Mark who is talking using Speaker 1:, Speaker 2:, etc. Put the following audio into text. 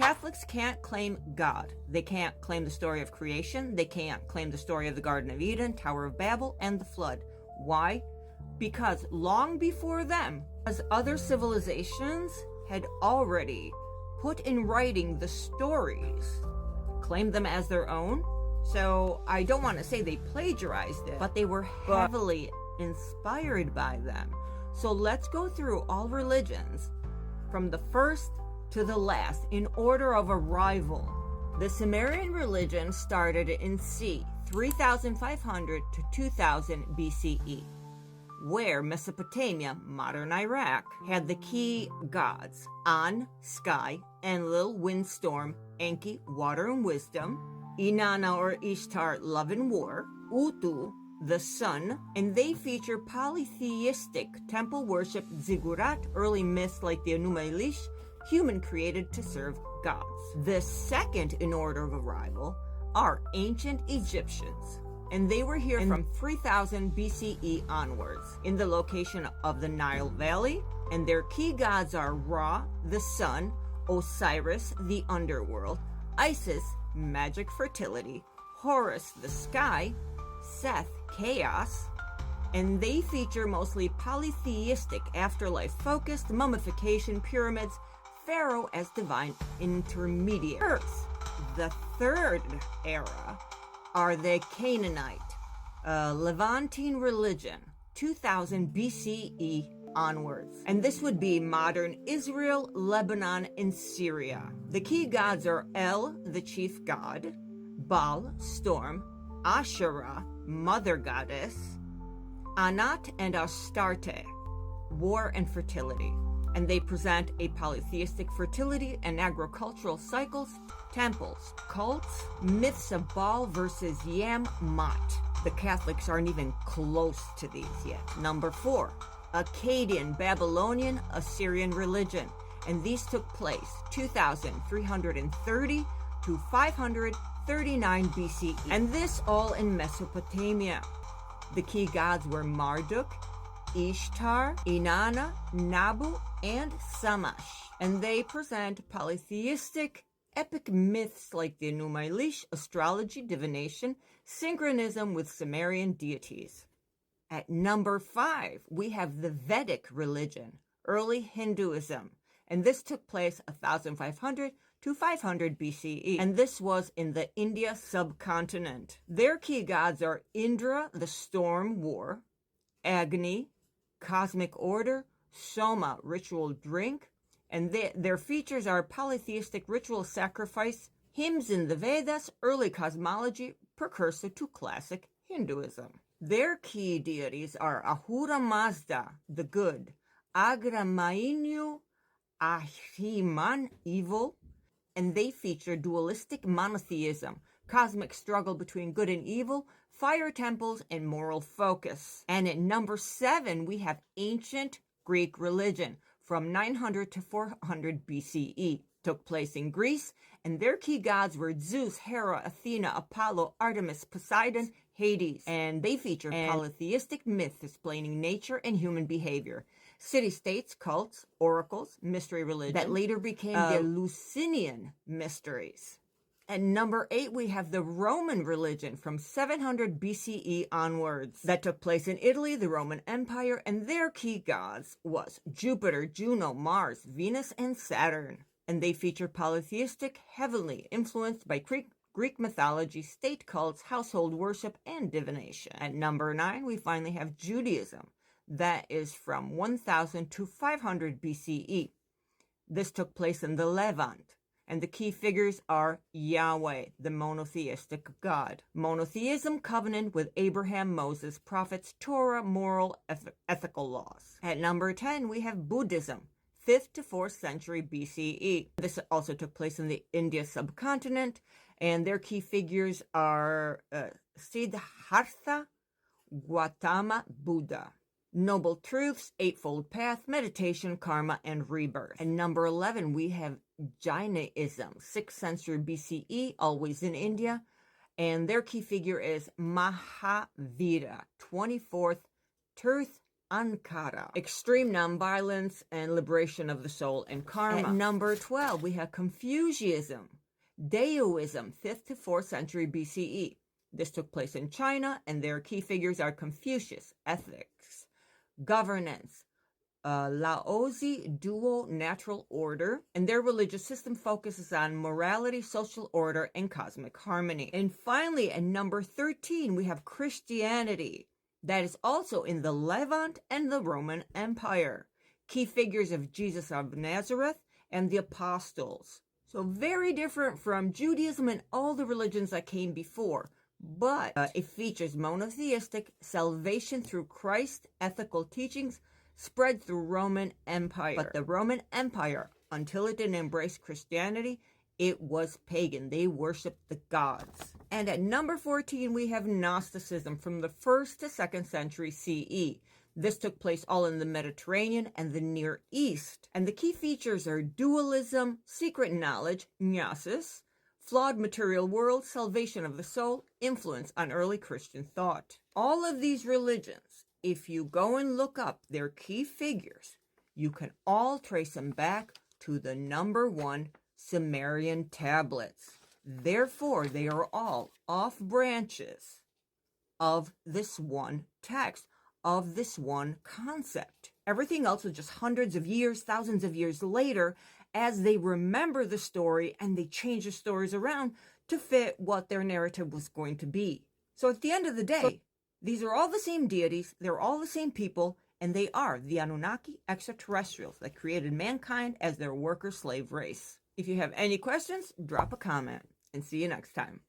Speaker 1: Catholics can't claim God. They can't claim the story of creation. They can't claim the story of the Garden of Eden, Tower of Babel, and the flood. Why? Because long before them, as other civilizations had already put in writing the stories, claimed them as their own. So I don't want to say they plagiarized it, but they were heavily inspired by them. So let's go through all religions from the first to the last in order of arrival. The Sumerian religion started in c. 3500 to 2000 BCE, where Mesopotamia, modern Iraq, had the key gods An, sky, Enlil, windstorm, Enki, water and wisdom, Inanna or Ishtar, love and war, Utu, the sun, and they feature polytheistic temple worship, ziggurat, early myths like the Annunaki, human created to serve gods. The second in order of arrival are ancient Egyptians, and they were here from 3000 BCE onwards in the location of the Nile Valley, and their key gods are Ra, the sun, Osiris, the underworld, Isis, magic fertility, Horus, the sky, Seth, chaos, and they feature mostly polytheistic afterlife-focused mummification, pyramids, Pharaoh as divine intermediaries. The third era are the Canaanite, Levantine religion, 2000 BCE onwards. And this would be modern Israel, Lebanon, and Syria. The key gods are El, the chief god, Baal, storm, Asherah, mother goddess, Anat and Astarte, war and fertility. And they present a polytheistic fertility and agricultural cycles, temples, cults, myths of Baal versus Yam-Mat. The Catholics aren't even close to these yet. Number 4, Akkadian, Babylonian, Assyrian religion. And these took place 2330 to 539 BCE. And this all in Mesopotamia. The key gods were Marduk, Ishtar, Inanna, Nabu, and Shamash. And they present polytheistic epic myths like the Annunaki, astrology, divination, synchronism with Sumerian deities. At number 5, we have the Vedic religion, early Hinduism. And this took place 1500 to 500 BCE. And this was in the India subcontinent. Their key gods are Indra, the storm, war, Agni, cosmic order, Soma, ritual drink, and their features are polytheistic ritual sacrifice, hymns in the Vedas, early cosmology, precursor to classic Hinduism. Their key deities are Ahura Mazda, the good, Agramainyu, Ahriman, evil, and they feature dualistic monotheism, cosmic struggle between good and evil, fire temples, and moral focus. And at number 7, we have ancient Greek religion from 900 to 400 BCE. Took place in Greece, and their key gods were Zeus, Hera, Athena, Apollo, Artemis, Poseidon, Hades. And they feature polytheistic myths explaining nature and human behavior. City-states, cults, oracles, mystery religion that later became the Eleusinian mysteries. At number 8, we have the Roman religion from 700 BCE onwards that took place in Italy, the Roman Empire, and their key gods was Jupiter, Juno, Mars, Venus, and Saturn. And they feature polytheistic, heavily influenced by Greek mythology, state cults, household worship, and divination. At number 9, we finally have Judaism. That is from 1000 to 500 BCE. This took place in the Levant. And the key figures are Yahweh, the monotheistic God. Monotheism covenant with Abraham, Moses, prophets, Torah, moral, ethical laws. At number 10, we have Buddhism, 5th to 4th century BCE. This also took place in the India subcontinent, and their key figures are Siddhartha Gautama Buddha. Noble truths, eightfold path, meditation, karma, and rebirth. And number 11, we have Jainism, 6th century BCE, always in India. And their key figure is Mahavira, 24th truth Ankara, extreme nonviolence and liberation of the soul and karma. At number 12, we have Confucianism, Daoism, 5th to 4th century BCE. This took place in China, and their key figures are Confucius, ethics, governance, Laozi, dual natural order, and their religious system focuses on morality, social order, and cosmic harmony. And finally, at number 13, we have Christianity. That is also in the Levant and the Roman Empire. Key figures of Jesus of Nazareth and the apostles. So very different from Judaism and all the religions that came before. But it features monotheistic salvation through Christ, ethical teachings spread through Roman Empire. But the Roman Empire, until it didn't embrace Christianity, it was pagan. They worshipped the gods. And at number 14, we have Gnosticism from the 1st to 2nd century CE. This took place all in the Mediterranean and the Near East. And the key features are dualism, secret knowledge, gnosis, flawed material world, salvation of the soul, influence on early Christian thought. All of these religions, if you go and look up their key figures, you can all trace them back to the number 1 Sumerian tablets. Therefore, they are all off branches of this one text, of this one concept. Everything else was just hundreds of years, thousands of years later, as they remember the story and they change the stories around to fit what their narrative was going to be. So at the end of the day, these are all the same deities, they're all the same people, and they are the Anunnaki extraterrestrials that created mankind as their worker-slave race. If you have any questions, drop a comment, and see you next time.